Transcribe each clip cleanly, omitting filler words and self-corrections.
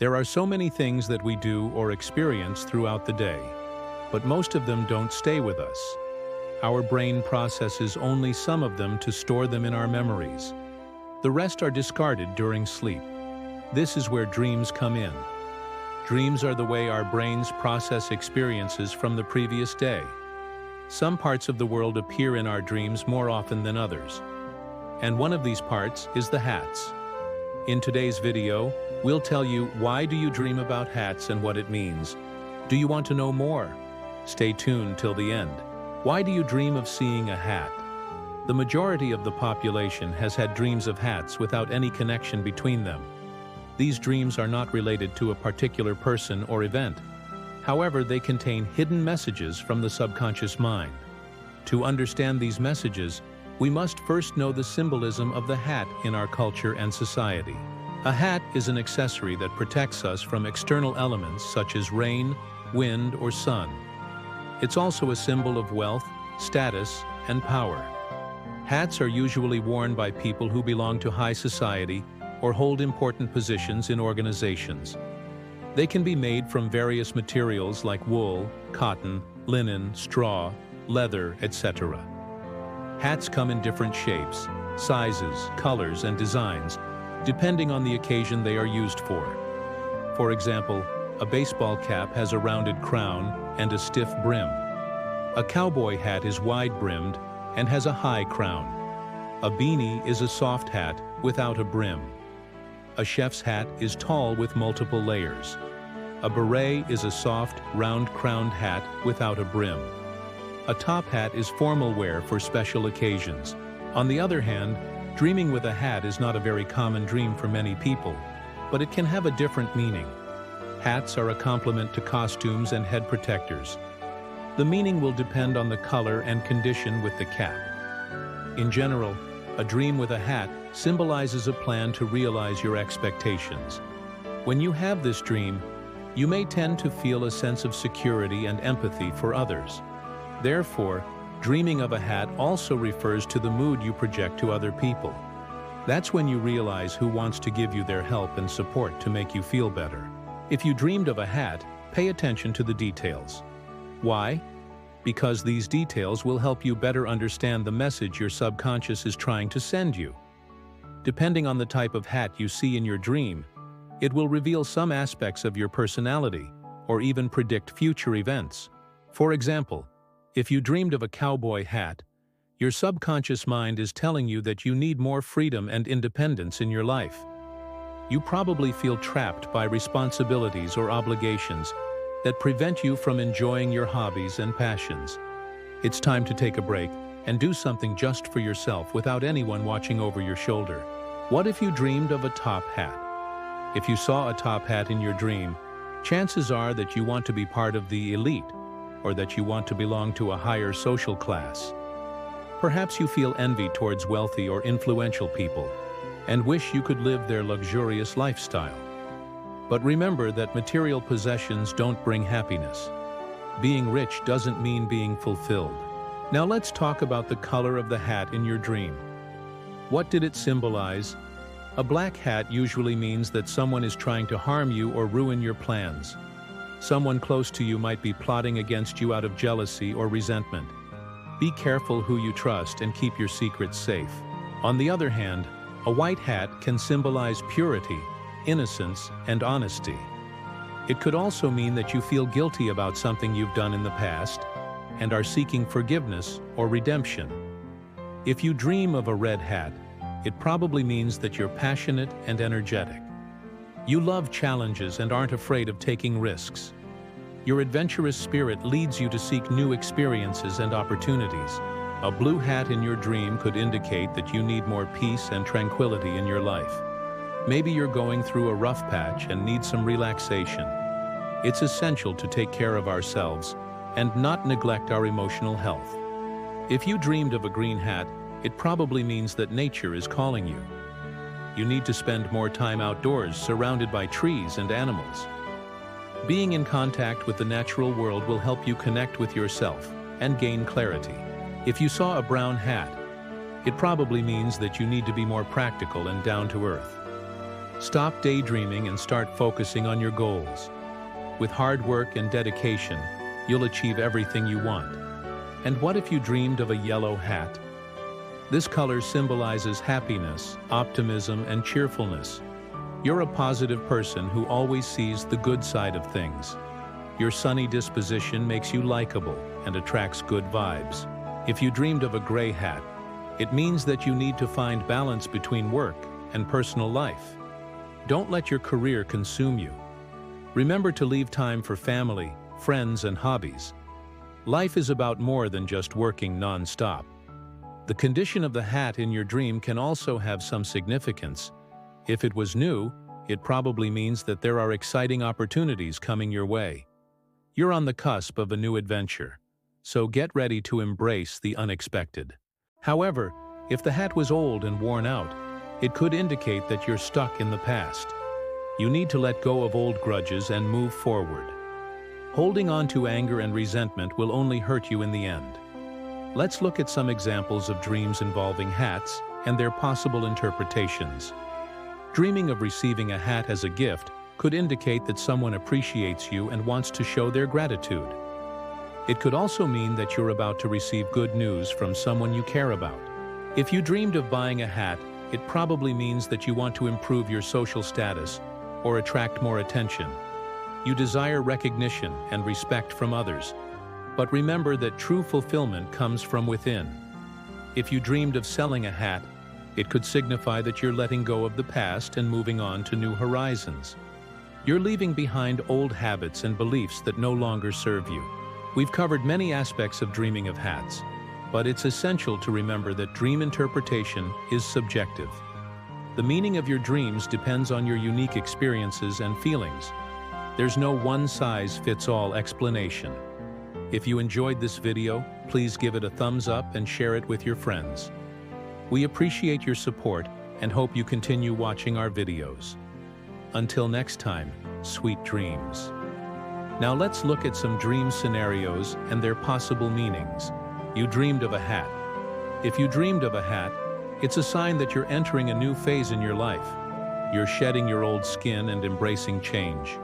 There are so many things that we do or experience throughout the day, but most of them don't stay with us. Our brain processes only some of them to store them in our memories. The rest are discarded during sleep. This is where dreams come in. Dreams are the way our brains process experiences from the previous day. Some parts of the world appear in our dreams more often than others. And one of these parts is the hats. In today's video, we'll tell you why do you dream about hats and what it means. Do you want to know more? Stay tuned till the end. Why do you dream of seeing a hat? The majority of the population has had dreams of hats without any connection between them. These dreams are not related to a particular person or event. However, they contain hidden messages from the subconscious mind. To understand these messages, we must first know the symbolism of the hat in our culture and society. A hat is an accessory that protects us from external elements such as rain, wind, or sun. It's also a symbol of wealth, status, and power. Hats are usually worn by people who belong to high society or hold important positions in organizations. They can be made from various materials like wool, cotton, linen, straw, leather, etc. Hats come in different shapes, sizes, colors, and designs, depending on the occasion they are used for. For example, a baseball cap has a rounded crown and a stiff brim. A cowboy hat is wide-brimmed and has a high crown. A beanie is a soft hat without a brim. A chef's hat is tall with multiple layers. A beret is a soft, round-crowned hat without a brim. A top hat is formal wear for special occasions. On the other hand, dreaming with a hat is not a very common dream for many people, but it can have a different meaning. Hats are a complement to costumes and head protectors. The meaning will depend on the color and condition with the cap. In general, a dream with a hat symbolizes a plan to realize your expectations. When you have this dream, you may tend to feel a sense of security and empathy for others. Therefore, dreaming of a hat also refers to the mood you project to other people. That's when you realize who wants to give you their help and support to make you feel better. If you dreamed of a hat, pay attention to the details. Why? Because these details will help you better understand the message your subconscious is trying to send you. Depending on the type of hat you see in your dream, it will reveal some aspects of your personality or even predict future events. For example, if you dreamed of a cowboy hat, your subconscious mind is telling you that you need more freedom and independence in your life. You probably feel trapped by responsibilities or obligations that prevent you from enjoying your hobbies and passions. It's time to take a break and do something just for yourself without anyone watching over your shoulder. What if you dreamed of a top hat? If you saw a top hat in your dream, chances are that you want to be part of the elite, or that you want to belong to a higher social class. Perhaps you feel envy towards wealthy or influential people and wish you could live their luxurious lifestyle. But remember that material possessions don't bring happiness. Being rich doesn't mean being fulfilled. Now let's talk about the color of the hat in your dream. What did it symbolize? A black hat usually means that someone is trying to harm you or ruin your plans. Someone close to you might be plotting against you out of jealousy or resentment. Be careful who you trust and keep your secrets safe. On the other hand, a white hat can symbolize purity, innocence, and honesty. It could also mean that you feel guilty about something you've done in the past and are seeking forgiveness or redemption. If you dream of a red hat, it probably means that you're passionate and energetic. You love challenges and aren't afraid of taking risks. Your adventurous spirit leads you to seek new experiences and opportunities. A blue hat in your dream could indicate that you need more peace and tranquility in your life. Maybe you're going through a rough patch and need some relaxation. It's essential to take care of ourselves and not neglect our emotional health. If you dreamed of a green hat, it probably means that nature is calling you. You need to spend more time outdoors, surrounded by trees and animals. Being in contact with the natural world will help you connect with yourself and gain clarity. If you saw a brown hat, it probably means that you need to be more practical and down to earth. Stop daydreaming and start focusing on your goals. With hard work and dedication, you'll achieve everything you want. And what if you dreamed of a yellow hat? This color symbolizes happiness, optimism, and cheerfulness. You're a positive person who always sees the good side of things. Your sunny disposition makes you likable and attracts good vibes. If you dreamed of a gray hat, it means that you need to find balance between work and personal life. Don't let your career consume you. Remember to leave time for family, friends, and hobbies. Life is about more than just working non-stop. The condition of the hat in your dream can also have some significance. If it was new, it probably means that there are exciting opportunities coming your way. You're on the cusp of a new adventure, so get ready to embrace the unexpected. However, if the hat was old and worn out, it could indicate that you're stuck in the past. You need to let go of old grudges and move forward. Holding on to anger and resentment will only hurt you in the end. Let's look at some examples of dreams involving hats and their possible interpretations. Dreaming of receiving a hat as a gift could indicate that someone appreciates you and wants to show their gratitude. It could also mean that you're about to receive good news from someone you care about. If you dreamed of buying a hat, it probably means that you want to improve your social status or attract more attention. You desire recognition and respect from others. But remember that true fulfillment comes from within. If you dreamed of selling a hat, it could signify that you're letting go of the past and moving on to new horizons. You're leaving behind old habits and beliefs that no longer serve you. We've covered many aspects of dreaming of hats, but it's essential to remember that dream interpretation is subjective. The meaning of your dreams depends on your unique experiences and feelings. There's no one-size-fits-all explanation. If you enjoyed this video, please give it a thumbs up and share it with your friends. We appreciate your support and hope you continue watching our videos. Until next time, sweet dreams. Now let's look at some dream scenarios and their possible meanings. You dreamed of a hat. If you dreamed of a hat, it's a sign that you're entering a new phase in your life. You're shedding your old skin and embracing change.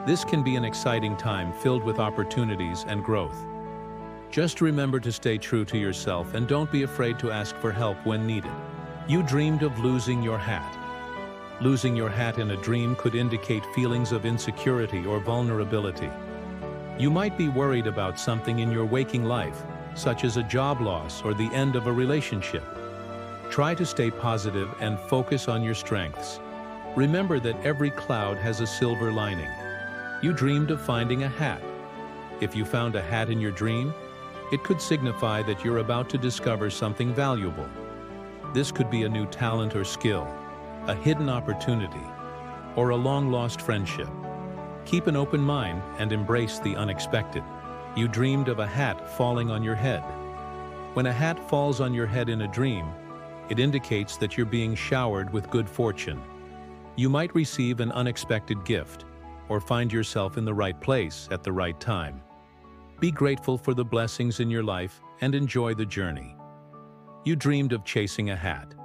This can be an exciting time filled with opportunities and growth. Just remember to stay true to yourself and don't be afraid to ask for help when needed. You dreamed of losing your hat. Losing your hat in a dream could indicate feelings of insecurity or vulnerability. You might be worried about something in your waking life, such as a job loss or the end of a relationship. Try to stay positive and focus on your strengths. Remember that every cloud has a silver lining. You dreamed of finding a hat. If you found a hat in your dream, it could signify that you're about to discover something valuable. This could be a new talent or skill, a hidden opportunity, or a long-lost friendship. Keep an open mind and embrace the unexpected. You dreamed of a hat falling on your head. When a hat falls on your head in a dream, it indicates that you're being showered with good fortune. You might receive an unexpected gift, or find yourself in the right place at the right time. Be grateful for the blessings in your life and enjoy the journey. You dreamed of chasing a hat.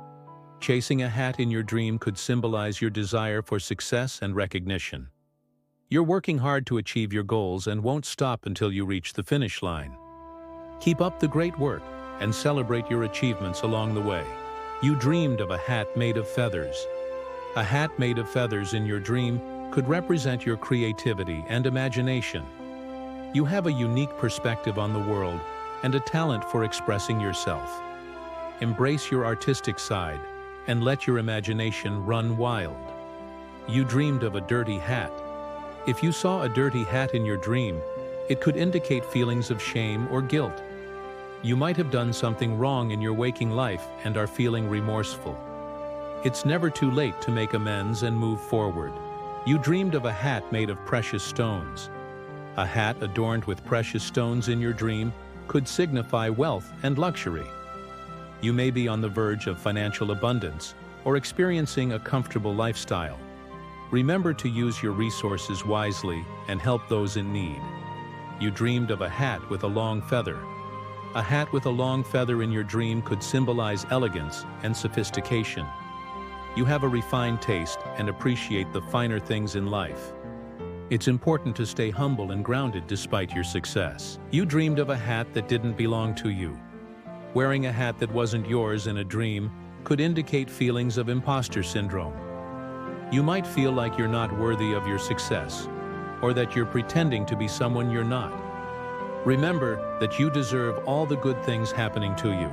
Chasing a hat in your dream could symbolize your desire for success and recognition. You're working hard to achieve your goals and won't stop until you reach the finish line. Keep up the great work and celebrate your achievements along the way. You dreamed of a hat made of feathers. A hat made of feathers in your dream could represent your creativity and imagination. You have a unique perspective on the world and a talent for expressing yourself. Embrace your artistic side and let your imagination run wild. You dreamed of a dirty hat. If you saw a dirty hat in your dream, it could indicate feelings of shame or guilt. You might have done something wrong in your waking life and are feeling remorseful. It's never too late to make amends and move forward. You dreamed of a hat made of precious stones. A hat adorned with precious stones in your dream could signify wealth and luxury. You may be on the verge of financial abundance or experiencing a comfortable lifestyle. Remember to use your resources wisely and help those in need. You dreamed of a hat with a long feather. A hat with a long feather in your dream could symbolize elegance and sophistication. You have a refined taste and appreciate the finer things in life. It's important to stay humble and grounded despite your success. You dreamed of a hat that didn't belong to you. Wearing a hat that wasn't yours in a dream could indicate feelings of imposter syndrome. You might feel like you're not worthy of your success, or that you're pretending to be someone you're not. Remember that you deserve all the good things happening to you.